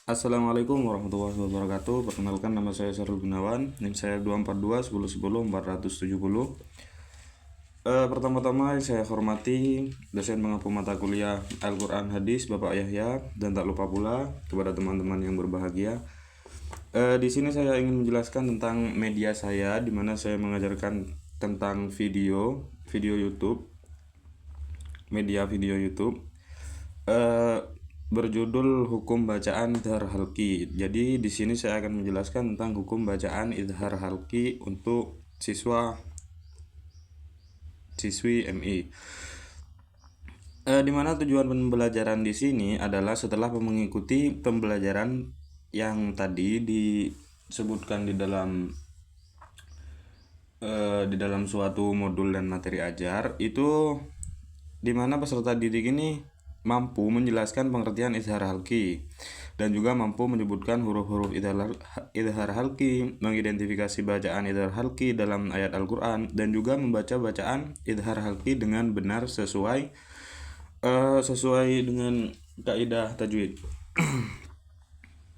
Assalamualaikum warahmatullahi wabarakatuh. Perkenalkan, nama saya Sarul Gunawan. NIM saya 242 1010 470. Pertama-tama saya hormati dosen pengampu mata kuliah Al-Quran Hadis Bapak Yahya, dan tak lupa pula kepada teman-teman yang berbahagia. Di sini saya ingin menjelaskan tentang media saya, di mana saya mengajarkan tentang video YouTube, media video YouTube. Berjudul Hukum Bacaan Idhar Halqi. Jadi di sini saya akan menjelaskan tentang hukum bacaan idhar halqi untuk siswi MI. Di mana tujuan pembelajaran di sini adalah setelah mengikuti pembelajaran yang tadi disebutkan di dalam suatu modul dan materi ajar, itu di mana peserta didik ini mampu menjelaskan pengertian idhar halqi dan juga mampu menyebutkan huruf-huruf idhar halqi, mengidentifikasi bacaan idhar halqi dalam ayat Al-Quran, dan juga membaca bacaan idhar halqi dengan benar sesuai dengan kaidah tajwid.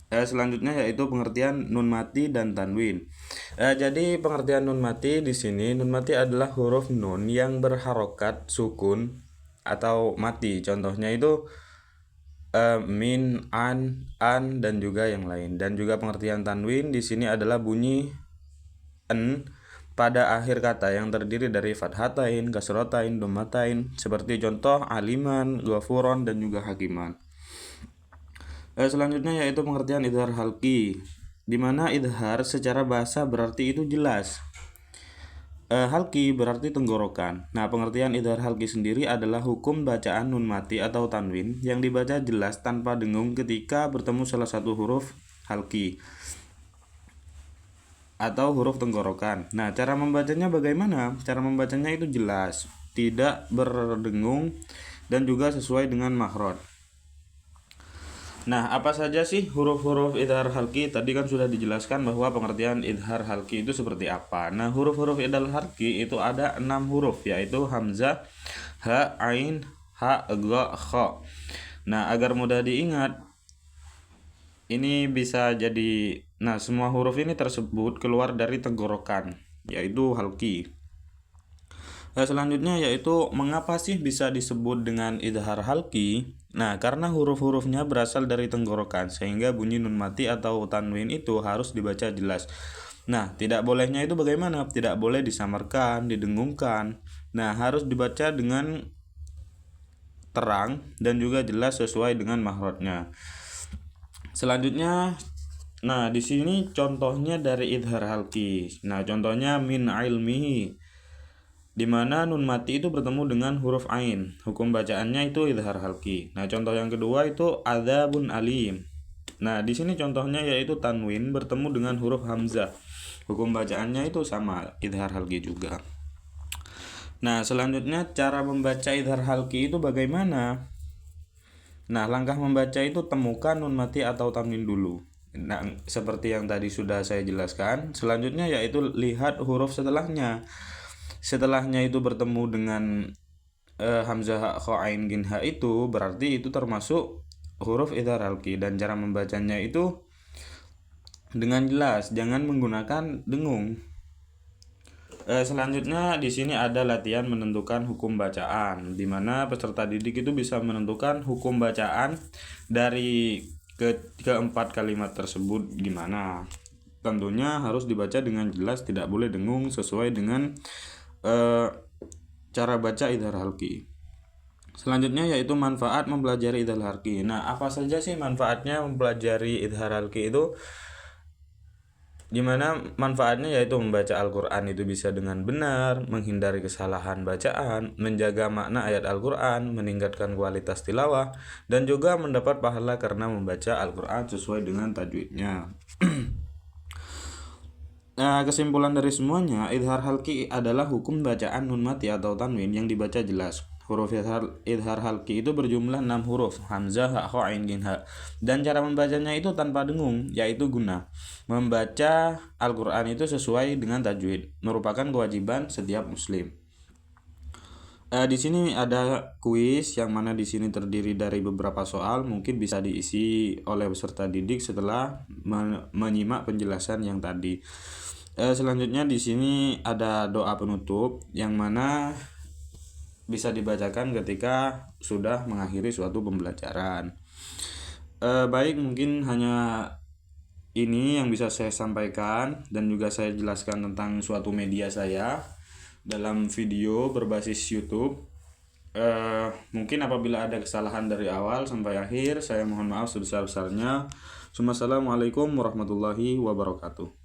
Selanjutnya yaitu pengertian nun mati dan tanwin. Jadi pengertian nun mati di sini, nun mati adalah huruf nun yang berharokat sukun atau mati. Contohnya itu min, an, dan juga yang lain. Dan juga pengertian tanwin di sini adalah bunyi en pada akhir kata yang terdiri dari fathatain, kasrotain, domatain, seperti contoh aliman, ghafuron, dan juga hakiman. Selanjutnya yaitu pengertian idhar halqi, di mana idhar secara bahasa berarti itu jelas. Halqi berarti tenggorokan. Nah, pengertian idhar halqi sendiri adalah hukum bacaan nun mati atau tanwin yang dibaca jelas tanpa dengung ketika bertemu salah satu huruf halqi atau huruf tenggorokan. Nah, cara membacanya bagaimana? Cara membacanya itu jelas, tidak berdengung, dan juga sesuai dengan makhraj. Nah, apa saja sih huruf-huruf idhar halqi? Tadi kan sudah dijelaskan bahwa pengertian idhar halqi itu seperti apa. Nah, huruf-huruf idhar halqi itu ada 6 huruf, yaitu hamzah, ha, ain, ha, gha, kha. Nah, agar mudah diingat, ini bisa jadi, semua huruf ini tersebut keluar dari tenggorokan, yaitu halqi. Selanjutnya yaitu mengapa sih bisa disebut dengan idhar halqi? Nah, karena huruf-hurufnya berasal dari tenggorokan, sehingga bunyi nun mati atau tanwin itu harus dibaca jelas. Nah, tidak bolehnya itu bagaimana? Tidak boleh disamarkan, didengungkan. Nah, harus dibaca dengan terang dan juga jelas sesuai dengan makhrajnya. Selanjutnya, di sini contohnya dari idhar halqi. Nah, contohnya min ilmihi, di mana nun mati itu bertemu dengan huruf ain. Hukum bacaannya itu idhar halqi. Nah, contoh yang kedua itu adzabun alim. Nah, di sini contohnya yaitu tanwin bertemu dengan huruf hamzah. Hukum bacaannya itu sama, idhar halqi juga. Nah, selanjutnya cara membaca idhar halqi itu bagaimana? Nah, langkah membaca itu temukan nun mati atau tanwin dulu. Nah, seperti yang tadi sudah saya jelaskan. Selanjutnya yaitu lihat huruf setelahnya. Setelahnya itu bertemu dengan hamzah, kha, ain, gin, ha, itu berarti itu termasuk huruf idhar halqi, dan cara membacanya itu dengan jelas, jangan menggunakan dengung. Selanjutnya di sini ada latihan menentukan hukum bacaan, di mana peserta didik itu bisa menentukan hukum bacaan dari keempat kalimat tersebut gimana. Tentunya harus dibaca dengan jelas, tidak boleh dengung, sesuai dengan cara baca idhar halqi. Selanjutnya yaitu manfaat mempelajari idhar halqi. Nah, apa saja sih manfaatnya mempelajari idhar halqi itu? Dimana manfaatnya yaitu membaca Al-Quran itu bisa dengan benar, menghindari kesalahan bacaan, menjaga makna ayat Al-Quran, meningkatkan kualitas tilawah, dan juga mendapat pahala karena membaca Al-Quran sesuai dengan tajwidnya. Nah, kesimpulan dari semuanya, idhar halqi adalah hukum bacaan nun mati atau tanwin yang dibaca jelas. Huruf idhar halqi itu berjumlah 6 huruf, hamzah, ha, kha, ain, gin, ha. Dan cara membacanya itu tanpa dengung, yaitu guna membaca Al-Quran itu sesuai dengan tajwid, merupakan kewajiban setiap muslim. Di sini ada kuis yang mana di sini terdiri dari beberapa soal, mungkin bisa diisi oleh peserta didik setelah menyimak penjelasan yang tadi. Selanjutnya di sini ada doa penutup yang mana bisa dibacakan ketika sudah mengakhiri suatu pembelajaran. Baik, mungkin hanya ini yang bisa saya sampaikan dan juga saya jelaskan tentang suatu media saya dalam video berbasis YouTube. Mungkin apabila ada kesalahan dari awal sampai akhir, saya mohon maaf sebesar-besarnya. Assalamualaikum warahmatullahi wabarakatuh.